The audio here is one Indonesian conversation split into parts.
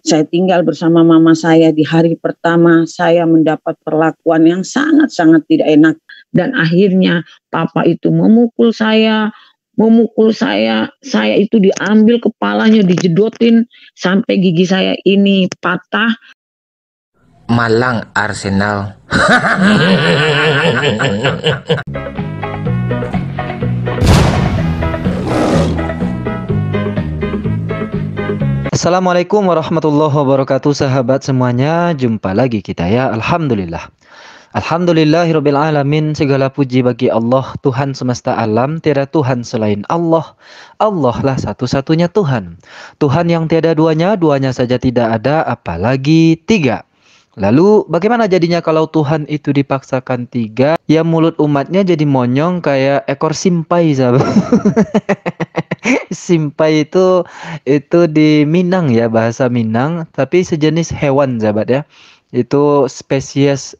Saya tinggal bersama mama saya. Di hari pertama saya mendapat perlakuan yang sangat-sangat tidak enak. Dan akhirnya papa itu memukul saya, saya itu diambil kepalanya, dijedotin sampai gigi saya ini patah. Malang Arsenal. Assalamualaikum warahmatullahi wabarakatuh, sahabat semuanya. Jumpa lagi kita ya. Alhamdulillah. Alhamdulillahirabbil alamin. Segala puji bagi Allah, Tuhan semesta alam. Tiada Tuhan selain Allah. Allah lah satu-satunya Tuhan. Tuhan yang tiada duanya, duanya saja tidak ada, apalagi tiga. Lalu bagaimana jadinya kalau Tuhan itu dipaksakan tiga? Ya mulut umatnya jadi monyong kayak ekor simpai, sahabat. Simpai itu di Minang ya, bahasa Minang, tapi sejenis hewan, sahabat ya. Itu spesies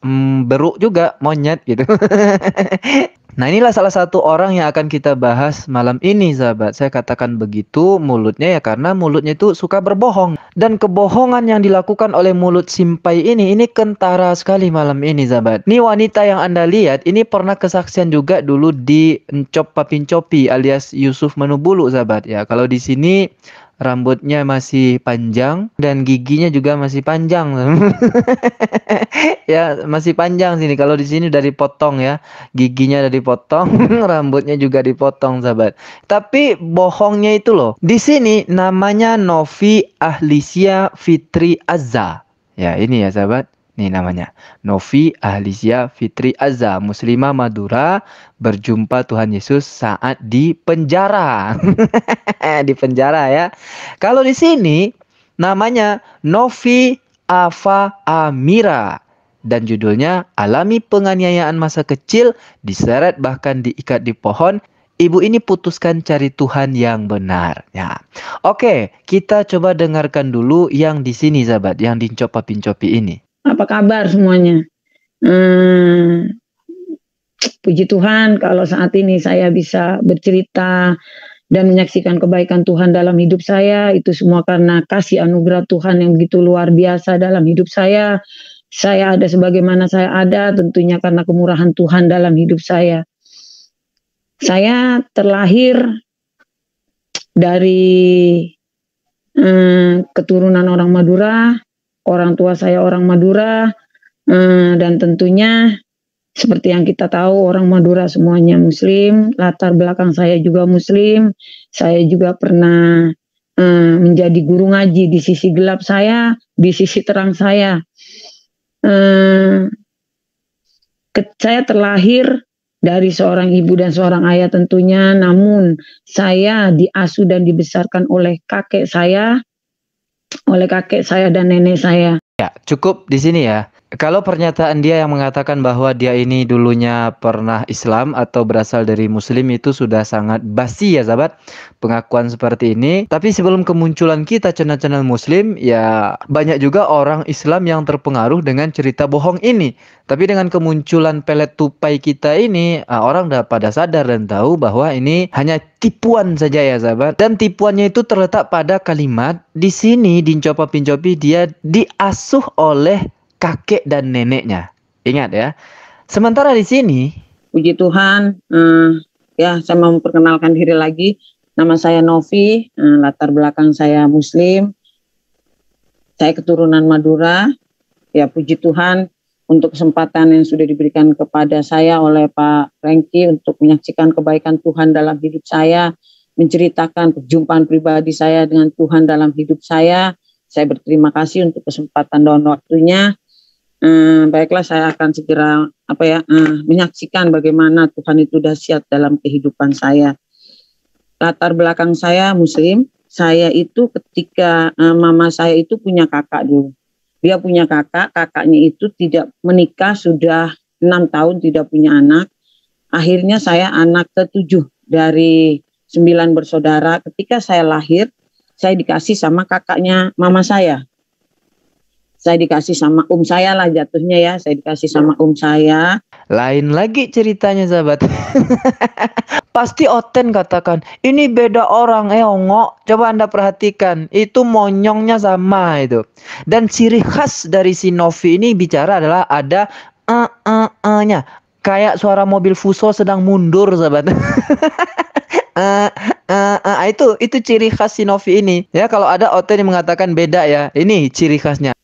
beruk juga, monyet gitu. Nah, inilah salah satu orang yang akan kita bahas malam ini, sahabat. Saya katakan begitu mulutnya ya karena mulutnya itu suka berbohong. Dan kebohongan yang dilakukan oleh mulut simpai ini kentara sekali malam ini, sahabat. Ini wanita yang Anda lihat, ini pernah kesaksian juga dulu di Encop Papin Copi alias Yusuf Manubulu, sahabat. Ya, kalau di sini rambutnya masih panjang dan giginya juga masih panjang. Ya, masih panjang sini. Kalau di sini udah dipotong ya. Giginya udah dipotong, rambutnya juga dipotong, sahabat. Tapi bohongnya itu loh. Di sini namanya Novi Ahlisya Fitri Azza. Ya, ini ya, sahabat. Nih namanya Novi Ahlisya Fitri Azza, Muslimah Madura, berjumpa Tuhan Yesus saat di penjara. Di penjara ya. Kalau di sini namanya Novi Ava Amira dan judulnya alami penganiayaan masa kecil, diseret bahkan diikat di pohon. Ibu ini putuskan cari Tuhan yang benar. Ya. Oke, kita coba dengarkan dulu yang di sini, sahabat, yang di Encop Papin Copi ini. Apa kabar semuanya? Puji Tuhan kalau saat ini saya bisa bercerita dan menyaksikan kebaikan Tuhan dalam hidup saya. Itu semua karena kasih anugerah Tuhan yang begitu luar biasa dalam hidup saya. Saya ada sebagaimana saya ada tentunya karena kemurahan Tuhan dalam hidup saya. Saya terlahir dari keturunan orang Madura. Orang tua saya orang Madura, dan tentunya seperti yang kita tahu orang Madura semuanya Muslim. Latar belakang saya juga Muslim. Saya juga pernah menjadi guru ngaji di sisi gelap saya, di sisi terang saya. Saya terlahir dari seorang ibu dan seorang ayah tentunya, namun saya diasuh dan dibesarkan oleh kakek saya dan nenek saya. Ya, cukup di sini ya. Kalau pernyataan dia yang mengatakan bahwa dia ini dulunya pernah Islam atau berasal dari Muslim itu sudah sangat basi ya, sahabat. Pengakuan seperti ini. Tapi sebelum kemunculan kita channel-channel Muslim, ya banyak juga orang Islam yang terpengaruh dengan cerita bohong ini. Tapi dengan kemunculan pelet tupai kita ini, orang udah pada sadar dan tahu bahwa ini hanya tipuan saja ya, sahabat. Dan tipuannya itu terletak pada kalimat di sini di Encop Papin Copi dia diasuh oleh kakek dan neneknya. Ingat ya. Sementara di sini, puji Tuhan, ya saya mau memperkenalkan diri lagi. Nama saya Novi, latar belakang saya Muslim. Saya keturunan Madura. Ya puji Tuhan untuk kesempatan yang sudah diberikan kepada saya oleh Pak Franky untuk menyaksikan kebaikan Tuhan dalam hidup saya, menceritakan perjumpaan pribadi saya dengan Tuhan dalam hidup saya. Saya berterima kasih untuk kesempatan dan waktunya. Baiklah, saya akan segera menyaksikan bagaimana Tuhan itu dahsyat dalam kehidupan saya. Latar belakang saya Muslim. Saya itu ketika mama saya itu punya kakak dulu. Dia punya kakaknya itu tidak menikah, sudah 6 tahun tidak punya anak. Akhirnya saya anak ke-7 dari 9 bersaudara. Ketika saya lahir, saya dikasih sama kakaknya mama saya. Saya dikasih sama saya lah jatuhnya ya. Saya dikasih sama saya. Lain lagi ceritanya, sahabat. Pasti Oten katakan, ini beda orang, ongok. Coba Anda perhatikan, itu monyongnya sama itu. Dan ciri khas dari si Novi ini bicara adalah ada nya. Kayak suara mobil Fuso sedang mundur, sahabat. Itu ciri khas si Novi ini. Ya, kalau ada Oten yang mengatakan beda ya, ini ciri khasnya.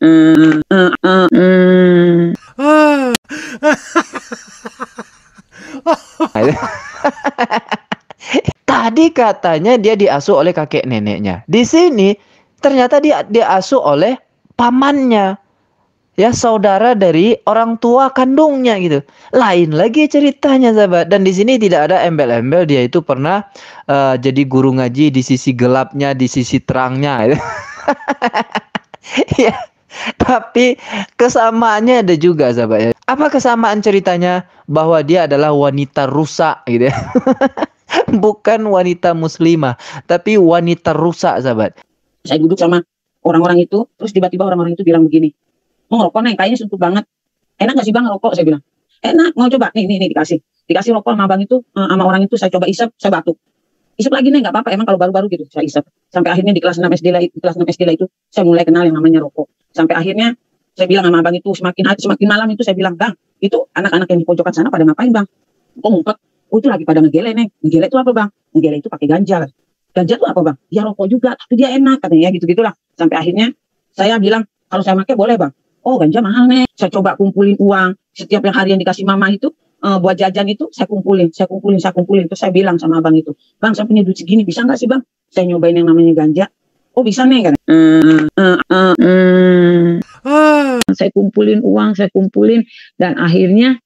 Tadi katanya dia diasuh oleh kakek neneknya. Di sini ternyata dia diasuh oleh pamannya. Ya, saudara dari orang tua kandungnya gitu. Lain lagi ceritanya, sahabat. Dan di sini tidak ada embel-embel dia itu pernah jadi guru ngaji di sisi gelapnya, di sisi terangnya. Gitu. Ya, tapi kesamaannya ada juga, sahabat. Ya. Apa kesamaan ceritanya? Bahwa dia adalah wanita rusak gitu ya. Bukan wanita muslimah, tapi wanita rusak, sahabat. Saya duduk sama orang-orang itu, terus tiba-tiba orang-orang itu bilang begini, mau ngerokok nih, kayaknya suntuk banget. Enak gak sih bang ngerokok? Saya bilang, enak, mau coba? Nih dikasih rokok sama abang itu, sama orang itu saya coba isap, saya batuk. Isap lagi nih, gak apa-apa, emang kalau baru-baru gitu, saya isap. Sampai akhirnya di kelas 6 SD lah, itu, saya mulai kenal yang namanya rokok. Sampai akhirnya, saya bilang sama abang itu, semakin malam itu saya bilang, bang, itu anak-anak yang di pojokan sana pada ngapain bang? Kok ngumpet? Oh itu lagi pada ngegele nih. Ngegele itu apa bang? Ngegele itu pakai ganja. Ganja itu apa bang? Ya rokok juga, tapi dia enak katanya, gitu-gitulah. Sampai akhirnya, saya bilang, kalau saya pakai boleh bang? Oh ganja mahal nih. Saya coba kumpulin uang. Setiap yang harian dikasih mama itu buat jajan itu saya kumpulin. Terus saya bilang sama abang itu, bang saya punya duit segini bisa nggak sih bang? Saya nyobain yang namanya ganja. Oh bisa nih kan? Saya kumpulin uang, dan akhirnya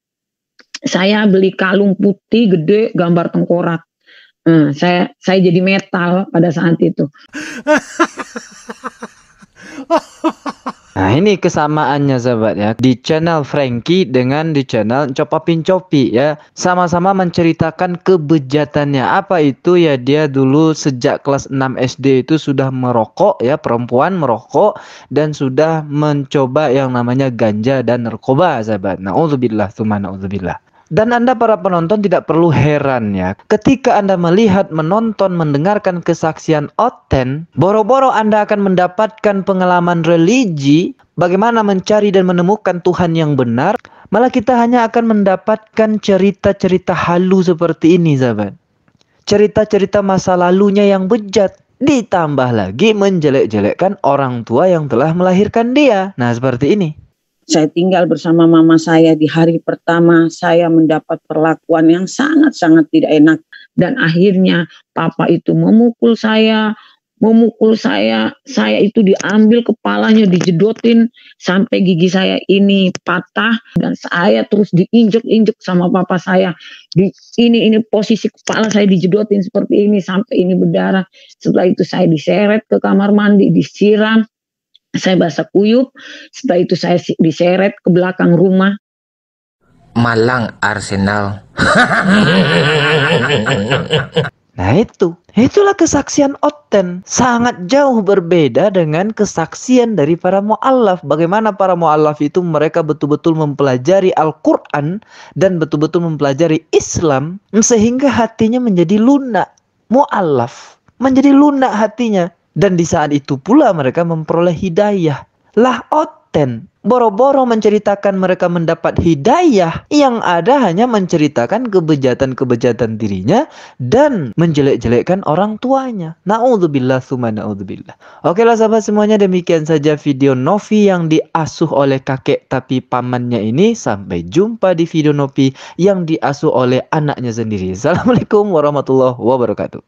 saya beli kalung putih gede gambar tengkorak. Saya jadi metal pada saat itu. Nah ini kesamaannya, sahabat ya. Di channel Frankie dengan di channel Copapin Copi ya, sama-sama menceritakan kebejatannya. Apa itu ya, dia dulu sejak kelas 6 SD itu sudah merokok ya, perempuan merokok dan sudah mencoba yang namanya ganja dan narkoba, sahabat. Na'udzubillah, tsumma na'udzubillah. Dan Anda para penonton tidak perlu heran ya, ketika Anda melihat, menonton, mendengarkan kesaksian Oten, boro-boro Anda akan mendapatkan pengalaman religi, bagaimana mencari dan menemukan Tuhan yang benar, malah kita hanya akan mendapatkan cerita-cerita halu seperti ini, sahabat. Cerita-cerita masa lalunya yang bejat, ditambah lagi menjelek-jelekkan orang tua yang telah melahirkan dia. Nah seperti ini. Saya tinggal bersama mama saya di hari pertama, saya mendapat perlakuan yang sangat-sangat tidak enak. Dan akhirnya papa itu memukul saya, saya itu diambil kepalanya, dijedotin sampai gigi saya ini patah. Dan saya terus diinjek-injek sama papa saya. Ini posisi kepala saya dijedotin seperti ini sampai ini berdarah. Setelah itu saya diseret ke kamar mandi, disiram. Saya basah kuyup, setelah itu saya diseret ke belakang rumah. Malang Arsenal. Nah itulah kesaksian Oten. Sangat jauh berbeda dengan kesaksian dari para mu'allaf. Bagaimana para mu'allaf itu mereka betul-betul mempelajari Al-Quran dan betul-betul mempelajari Islam sehingga hatinya menjadi lunak. Mu'allaf menjadi lunak hatinya. Dan di saat itu pula mereka memperoleh hidayah. Lah Oten boro-boro menceritakan mereka mendapat hidayah, yang ada hanya menceritakan kebejatan-kebejatan dirinya dan menjelek-jelekkan orang tuanya. Na'udzubillah tsumma na'udzubillah. Oke lah sahabat semuanya, demikian saja video Novi yang diasuh oleh kakek tapi pamannya ini. Sampai jumpa di video Novi yang diasuh oleh anaknya sendiri. Assalamualaikum warahmatullahi wabarakatuh.